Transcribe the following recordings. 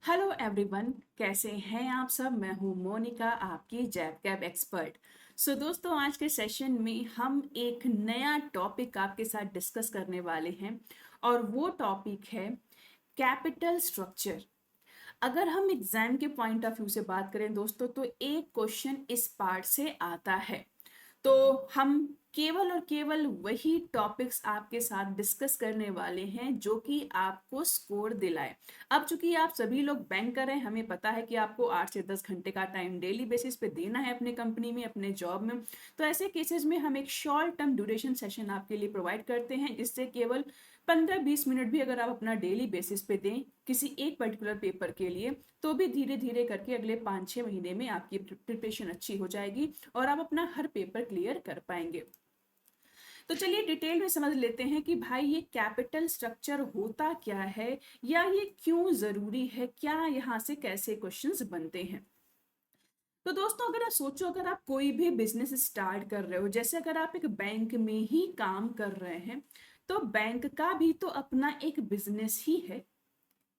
Hello everyone, कैसे हैं आप सब। मैं हूं मोनिका, आपकी जैब कैब एक्सपर्ट। दोस्तों, आज के सेशन में हम एक नया टॉपिक आपके साथ डिस्कस करने वाले हैं और वो टॉपिक है कैपिटल स्ट्रक्चर। अगर हम एग्जाम के पॉइंट ऑफ व्यू से बात करें दोस्तों, तो एक क्वेश्चन इस पार्ट से आता है। तो हम केवल और केवल वही टॉपिक्स आपके साथ डिस्कस करने वाले हैं जो कि आपको स्कोर दिलाए। अब चूंकि आप सभी लोग बैंकर हैं, हमें पता है कि आपको 8 से 10 घंटे का टाइम डेली बेसिस पे देना है अपने कंपनी में, अपने जॉब में। तो ऐसे केसेस में हम एक शॉर्ट टर्म ड्यूरेशन सेशन आपके लिए प्रोवाइड करते हैं, जिससे केवल 15-20 मिनट भी अगर आप अपना डेली बेसिस पे दें किसी एक पर्टिकुलर पेपर के लिए, तो भी धीरे धीरे करके अगले 5-6 महीने में आपकी प्रिपरेशन अच्छी हो जाएगी और आप अपना हर पेपर क्लियर कर पाएंगे। तो चलिए डिटेल में समझ लेते हैं कि भाई ये कैपिटल स्ट्रक्चर होता क्या है, या ये क्यों जरूरी है, क्या यहाँ से कैसे क्वेश्चंस बनते हैं। तो दोस्तों, अगर आप सोचो, अगर आप कोई भी बिजनेस स्टार्ट कर रहे हो, जैसे अगर आप एक बैंक में ही काम कर रहे हैं, तो बैंक का भी तो अपना एक बिजनेस ही है।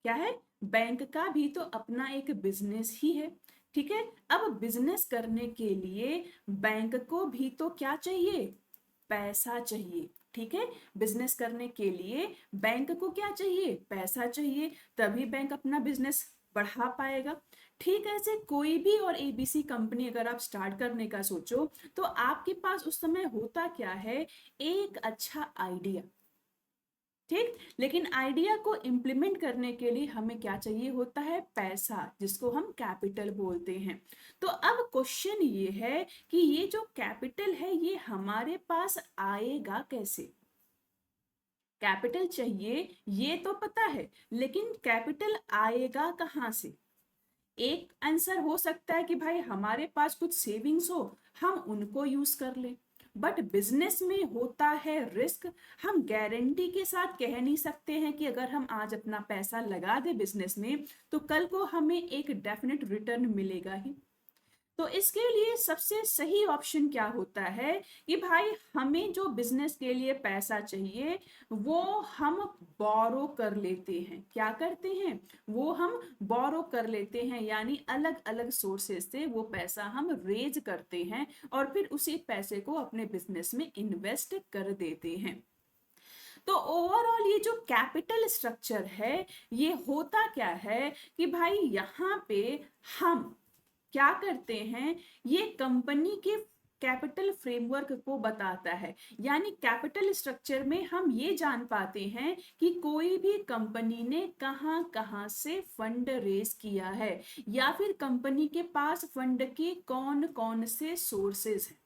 क्या है? बैंक का भी तो अपना एक बिजनेस ही है। ठीक है। अब बिजनेस करने के लिए बैंक को भी तो क्या चाहिए? पैसा चाहिए। ठीक है। बिजनेस करने के लिए बैंक को क्या चाहिए? पैसा चाहिए। तभी बैंक अपना बिजनेस बढ़ा पाएगा। ठीक है। ऐसे कोई भी और एबीसी कंपनी अगर आप स्टार्ट करने का सोचो, तो आपके पास उस समय होता क्या है? एक अच्छा आइडिया। ठीक। लेकिन आइडिया को इम्प्लीमेंट करने के लिए हमें क्या चाहिए होता है? पैसा, जिसको हम कैपिटल बोलते हैं। तो अब क्वेश्चन ये है कि ये जो कैपिटल है ये हमारे पास आएगा कैसे? कैपिटल चाहिए ये तो पता है, लेकिन कैपिटल आएगा कहाँ से? एक आंसर हो सकता है कि भाई हमारे पास कुछ सेविंग्स हो, हम उनको यूज कर लें। बट बिजनेस में होता है रिस्क। हम गारंटी के साथ कह नहीं सकते हैं कि अगर हम आज अपना पैसा लगा दे बिजनेस में, तो कल को हमें एक डेफिनेट रिटर्न मिलेगा ही। तो इसके लिए सबसे सही ऑप्शन क्या होता है कि भाई हमें जो बिजनेस के लिए पैसा चाहिए वो हम बोरो कर लेते हैं। क्या करते हैं? वो हम बोरो कर लेते हैं, यानी अलग अलग सोर्सेस से वो पैसा हम रेज करते हैं और फिर उसी पैसे को अपने बिजनेस में इन्वेस्ट कर देते हैं। तो ओवरऑल ये जो कैपिटल स्ट्रक्चर है, ये होता क्या है कि भाई यहाँ पे हम क्या करते हैं? ये कंपनी के कैपिटल फ्रेमवर्क को बताता है। यानी कैपिटल स्ट्रक्चर में हम ये जान पाते हैं कि कोई भी कंपनी ने कहां कहां से फंड रेज किया है, या फिर कंपनी के पास फंड के कौन कौन से सोर्सेज हैं।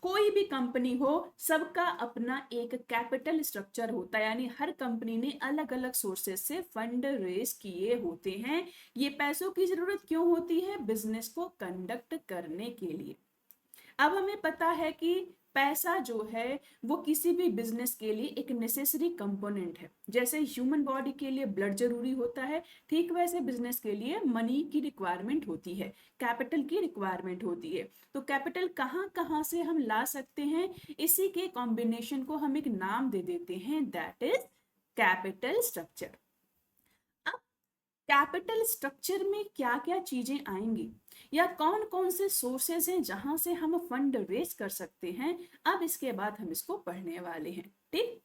कोई भी कंपनी हो, सबका अपना एक कैपिटल स्ट्रक्चर होता है, यानी हर कंपनी ने अलग अलग सोर्सेस से फंड रेज किए होते हैं। ये पैसों की जरूरत क्यों होती है? बिजनेस को कंडक्ट करने के लिए। अब हमें पता है कि पैसा जो है वो किसी भी बिजनेस के लिए एक नेसेसरी कंपोनेंट है। जैसे ह्यूमन बॉडी के लिए ब्लड जरूरी होता है, ठीक वैसे बिजनेस के लिए मनी की रिक्वायरमेंट होती है, कैपिटल की रिक्वायरमेंट होती है। तो कैपिटल कहाँ कहाँ से हम ला सकते हैं? इसी के कॉम्बिनेशन को हम एक नाम दे देते हैं, that is capital structure. Capital structure में क्या क्या चीजें आएंगी, या कौन कौन से सोर्सेज हैं जहां से हम फंड रेज कर सकते हैं, अब इसके बाद हम इसको पढ़ने वाले हैं। ठीक।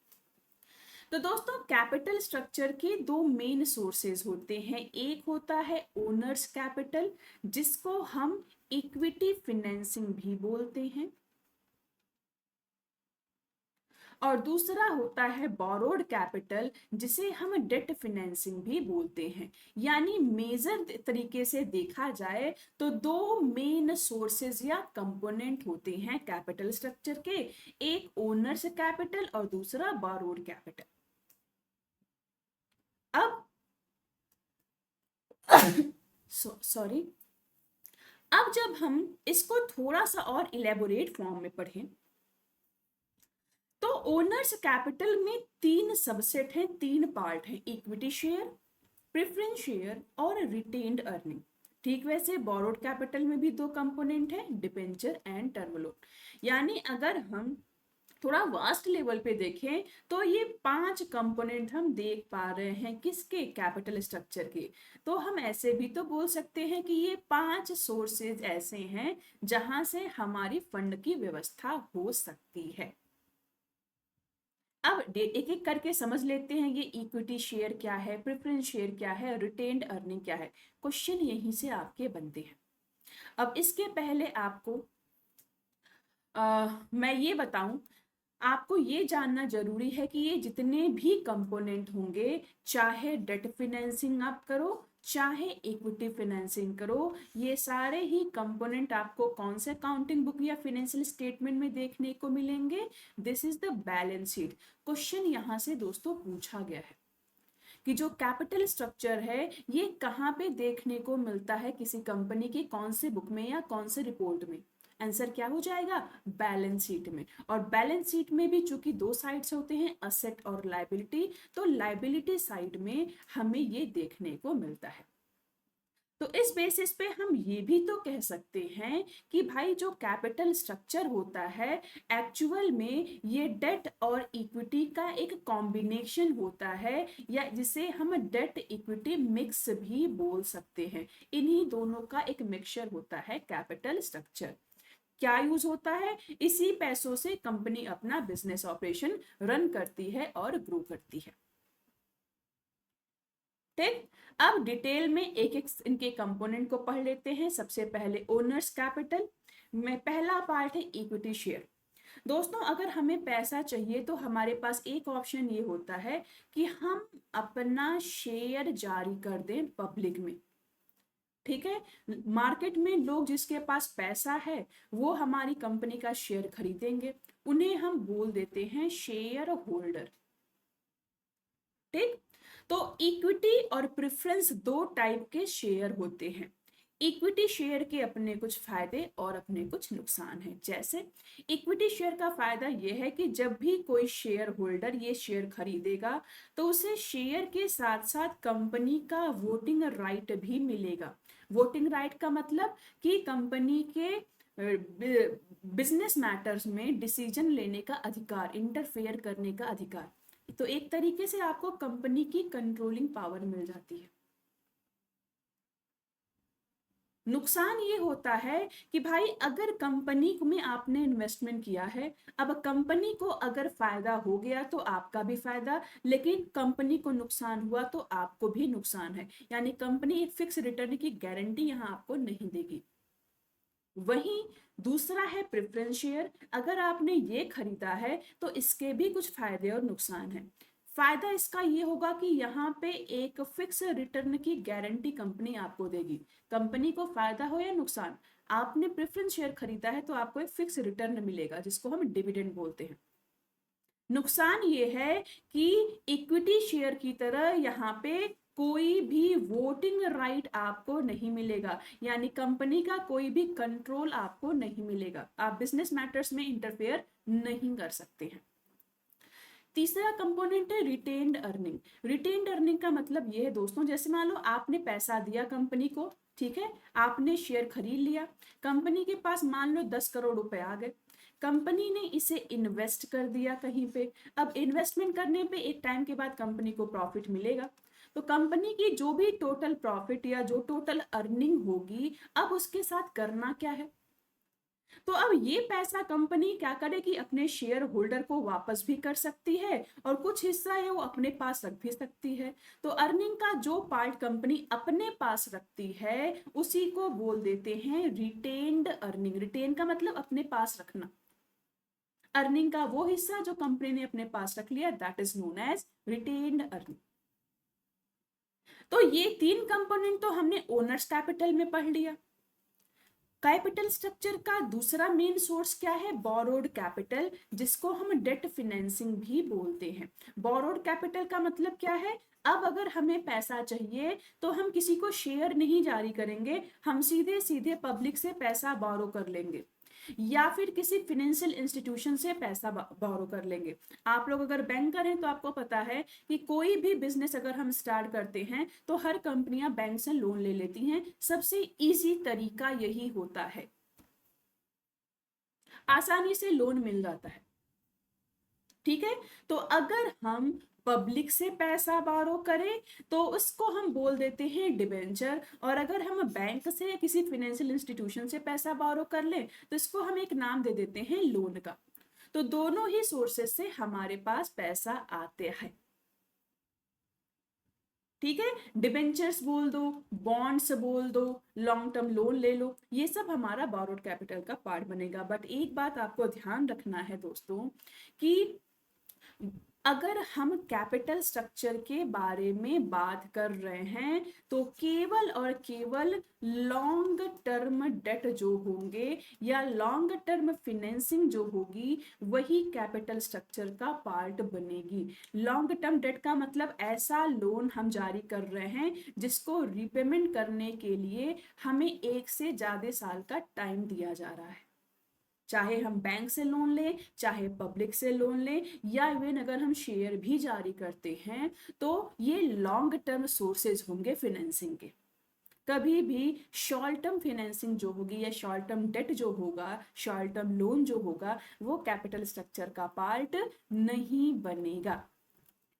तो दोस्तों, कैपिटल स्ट्रक्चर के दो मेन सोर्सेज होते हैं। एक होता है ओनर्स कैपिटल, जिसको हम इक्विटी फिनेंसिंग भी बोलते हैं, और दूसरा होता है बोरोड कैपिटल, जिसे हम डेट फिनेंसिंग भी बोलते हैं। यानी मेजर तरीके से देखा जाए तो दो मेन सोर्सेज या कंपोनेंट होते हैं कैपिटल स्ट्रक्चर के, एक ओनर्स कैपिटल और दूसरा बोरोड कैपिटल। अब सॉरी, अब जब हम इसको थोड़ा सा और इलेबोरेट फॉर्म में पढ़ें, तो ओनर्स कैपिटल में तीन सबसेट हैं, तीन पार्ट हैं, इक्विटी शेयर, प्रेफरेंस शेयर और रिटेन्ड अर्निंग। ठीक वैसे बोरोड कैपिटल में भी दो कंपोनेंट है, डिबेंचर एंड टर्म लोन। यानी अगर हम थोड़ा वास्ट लेवल पे देखें तो ये 5 कंपोनेंट हम देख पा रहे हैं किसके, कैपिटल स्ट्रक्चर के। तो हम ऐसे भी तो बोल सकते हैं कि ये 5 सोर्सेज ऐसे हैं जहां से हमारी फंड की व्यवस्था हो सकती है। अब एक एक करके समझ लेते हैं, ये इक्विटी शेयर क्या है, प्रेफरेंस शेयर क्या है, रिटेन्ड अर्निंग क्या है। क्वेश्चन यहीं से आपके बनते हैं। अब इसके पहले आपको मैं ये बताऊं, आपको ये जानना जरूरी है कि ये जितने भी कंपोनेंट होंगे, चाहे डेट फिनेंसिंग आप करो चाहे इक्विटी फिनेंसिंग करो, ये सारे ही कंपोनेंट आपको कौन से अकाउंटिंग बुक या फिनेंशियल स्टेटमेंट में देखने को मिलेंगे? This is the balance sheet. Question यहां से दोस्तों पूछा गया है कि जो कैपिटल स्ट्रक्चर है ये कहाँ पे देखने को मिलता है किसी कंपनी की, कौन से बुक में या कौन से रिपोर्ट में? आंसर क्या हो जाएगा? बैलेंस शीट में। और बैलेंस शीट में भी चूंकि दो साइड्स होते हैं, असेट और लायबिलिटी, तो लायबिलिटी साइड में हमें ये देखने को मिलता है। तो इस बेसिस पे हम ये भी तो कह सकते हैं कि भाई जो कैपिटल स्ट्रक्चर होता है एक्चुअल में ये डेट और इक्विटी का एक कॉम्बिनेशन होता है, या जिसे हम डेट इक्विटी मिक्स भी बोल सकते हैं। इन्हीं दोनों का एक मिक्सचर होता है कैपिटल स्ट्रक्चर। क्या यूज होता है? इसी पैसों से कंपनी अपना बिजनेस ऑपरेशन रन करती है और ग्रो करती है। ठीक, अब डिटेल में एक एक इनके कंपोनेंट को पढ़ लेते हैं। सबसे पहले ओनर्स कैपिटल में पहला पार्ट है इक्विटी शेयर। दोस्तों अगर हमें पैसा चाहिए तो हमारे पास एक ऑप्शन ये होता है कि हम अपना शेयर जारी कर दें पब्लिक में। ठीक है, मार्केट में लोग जिसके पास पैसा है वो हमारी कंपनी का शेयर खरीदेंगे, उन्हें हम बोल देते हैं शेयर होल्डर। ठीक, तो इक्विटी और प्रेफरेंस दो टाइप के शेयर होते हैं। इक्विटी शेयर के अपने कुछ फायदे और अपने कुछ नुकसान हैं। जैसे इक्विटी शेयर का फायदा यह है कि जब भी कोई शेयर होल्डर ये शेयर खरीदेगा तो उसे शेयर के साथ साथ कंपनी का वोटिंग राइट भी मिलेगा। वोटिंग राइट का मतलब कि कंपनी के बिजनेस मैटर्स में डिसीजन लेने का अधिकार, इंटरफेयर करने का अधिकार। तो एक तरीके से आपको कंपनी की कंट्रोलिंग पावर मिल जाती है। नुकसान ये होता है कि भाई अगर कंपनी में आपने इन्वेस्टमेंट किया है, अब कंपनी को अगर फायदा हो गया तो आपका भी फायदा, लेकिन कंपनी को नुकसान हुआ तो आपको भी नुकसान है। यानी कंपनी एक फिक्स रिटर्न की गारंटी यहाँ आपको नहीं देगी। वहीं दूसरा है प्रेफरेंस शेयर। अगर आपने ये खरीदा है तो इसके भी कुछ फायदे और नुकसान हैं। फायदा इसका ये होगा कि यहाँ पे एक फिक्स रिटर्न की गारंटी कंपनी आपको देगी। कंपनी को फायदा हो या नुकसान, आपने प्रेफरेंस शेयर खरीदा है तो आपको एक फिक्स रिटर्न मिलेगा जिसको हम डिविडेंड बोलते हैं। नुकसान ये है कि इक्विटी शेयर की तरह यहाँ पे कोई भी वोटिंग राइट आपको नहीं मिलेगा, यानी कंपनी का कोई भी कंट्रोल आपको नहीं मिलेगा। आप बिजनेस मैटर्स में इंटरफेयर नहीं कर सकते हैं। तीसरा कंपोनेंट है रिटेन्ड अर्निंग। रिटेन्ड अर्निंग का मतलब ये है दोस्तों, जैसे मान लो आपने पैसा दिया कंपनी को, ठीक है, आपने शेयर खरीद लिया, कंपनी के पास मान लो 10 करोड़ रुपए आ गए, कंपनी ने इसे इन्वेस्ट कर दिया कहीं पे। अब इन्वेस्टमेंट करने पे एक टाइम के बाद कंपनी को प्रॉफिट मिलेगा, तो कंपनी की जो भी टोटल प्रॉफिट या जो टोटल अर्निंग होगी, अब उसके साथ करना क्या है? तो अब ये पैसा कंपनी क्या करेगी? अपने शेयर होल्डर को वापस भी कर सकती है और कुछ हिस्सा है वो अपने पास रख भी सकती है। तो अर्निंग का जो पार्ट कंपनी अपने पास रखती है उसी को बोल देते हैं रिटेन्ड अर्निंग। रिटेन का मतलब अपने पास रखना। अर्निंग का वो हिस्सा जो कंपनी ने अपने पास रख लिया, that is known as retained earning. तो ये तीन कंपोनेंट तो हमने ओनर्स कैपिटल में पढ़ लिया। कैपिटल स्ट्रक्चर का दूसरा मेन सोर्स क्या है? बोरोड कैपिटल, जिसको हम डेट फिनेंसिंग भी बोलते हैं। बोरोड कैपिटल का मतलब क्या है? अब अगर हमें पैसा चाहिए तो हम किसी को शेयर नहीं जारी करेंगे, हम सीधे सीधे पब्लिक से पैसा बोरो कर लेंगे या फिर किसी फिनेंशियल इंस्टीट्यूशन से पैसा बोरो कर लेंगे। आप लोग अगर बैंकर हैं तो आपको पता है कि कोई भी बिजनेस अगर हम स्टार्ट करते हैं तो हर कंपनियां बैंक से लोन ले लेती हैं। सबसे इजी तरीका यही होता है, आसानी से लोन मिल जाता है। ठीक है। तो अगर हम पब्लिक से पैसा बारो करें तो उसको हम बोल देते हैं डिबेंचर, और अगर हम बैंक से या किसी फाइनेंशियल इंस्टीट्यूशन से पैसा बारो कर लें तो इसको हम एक नाम दे देते हैं लोन का। तो दोनों ही सोर्सेस से हमारे पास पैसा आते हैं। ठीक है, डिबेंचर्स बोल दो, बॉन्ड्स बोल दो, लॉन्ग टर्म लोन ले लो, ये सब हमारा बोरोड कैपिटल का पार्ट बनेगा। बट एक बात आपको ध्यान रखना है दोस्तों कि अगर हम कैपिटल स्ट्रक्चर के बारे में बात कर रहे हैं तो केवल और केवल लॉन्ग टर्म डेट जो होंगे या लॉन्ग टर्म फिनेंसिंग जो होगी वही कैपिटल स्ट्रक्चर का पार्ट बनेगी। लॉन्ग टर्म डेट का मतलब ऐसा लोन हम जारी कर रहे हैं जिसको रिपेमेंट करने के लिए हमें 1 से ज्यादा साल का टाइम दिया जा रहा है। चाहे हम बैंक से लोन लें, चाहे पब्लिक से लोन लें, या इवन अगर हम शेयर भी जारी करते हैं तो ये लॉन्ग टर्म सोर्सेज होंगे फिनेंसिंग के। कभी भी शॉर्ट टर्म फाइनेंसिंग जो होगी या शॉर्ट टर्म डेट जो होगा, शॉर्ट टर्म लोन जो होगा, वो कैपिटल स्ट्रक्चर का पार्ट नहीं बनेगा।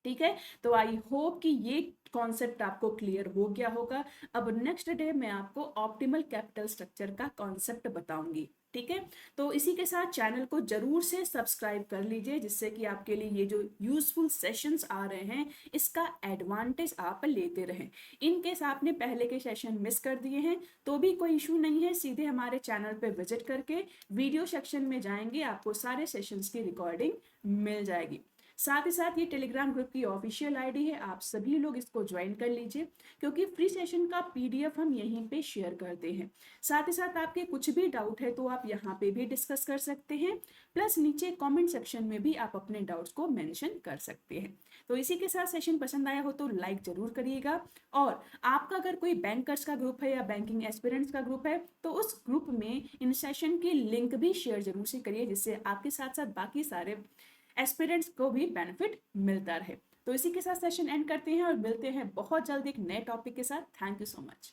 ठीक है, तो आई होप कि ये कॉन्सेप्ट आपको क्लियर हो गया होगा। अब नेक्स्ट डे मैं आपको ऑप्टिमल कैपिटल स्ट्रक्चर का कॉन्सेप्ट बताऊंगी। ठीक है, तो इसी के साथ चैनल को जरूर से सब्सक्राइब कर लीजिए जिससे कि आपके लिए ये जो यूजफुल सेशंस आ रहे हैं इसका एडवांटेज आप लेते रहें। इन केस आपने पहले के सेशन मिस कर दिए हैं तो भी कोई इशू नहीं है, सीधे हमारे चैनल पे विजिट करके वीडियो सेक्शन में जाएंगे, आपको सारे सेशंस की रिकॉर्डिंग मिल जाएगी। साथ ही साथ ये टेलीग्राम ग्रुप की ऑफिशियल आईडी है, आप सभी लोग इसको ज्वाइन कर लीजिए क्योंकि फ्री सेशन का पीडीएफ हम यहीं पे शेयर करते हैं। साथ ही साथ आपके कुछ भी डाउट है तो आप यहाँ पे भी डिस्कस कर सकते हैं, प्लस नीचे कमेंट सेक्शन में भी आप अपने डाउट्स को मेंशन कर सकते हैं। तो इसी के साथ सेशन पसंद आया हो तो लाइक जरूर करिएगा, और आपका अगर कोई बैंकर्स का ग्रुप है या बैंकिंग एस्पिरेंट्स का ग्रुप है तो उस ग्रुप में इन सेशन की लिंक भी शेयर जरूर से करिए जिससे आपके साथ साथ बाकी सारे एस्पिरेंट्स को भी बेनिफिट मिलता रहे। तो इसी के साथ सेशन एंड करते हैं और मिलते हैं बहुत जल्द एक नए टॉपिक के साथ। Thank you so much.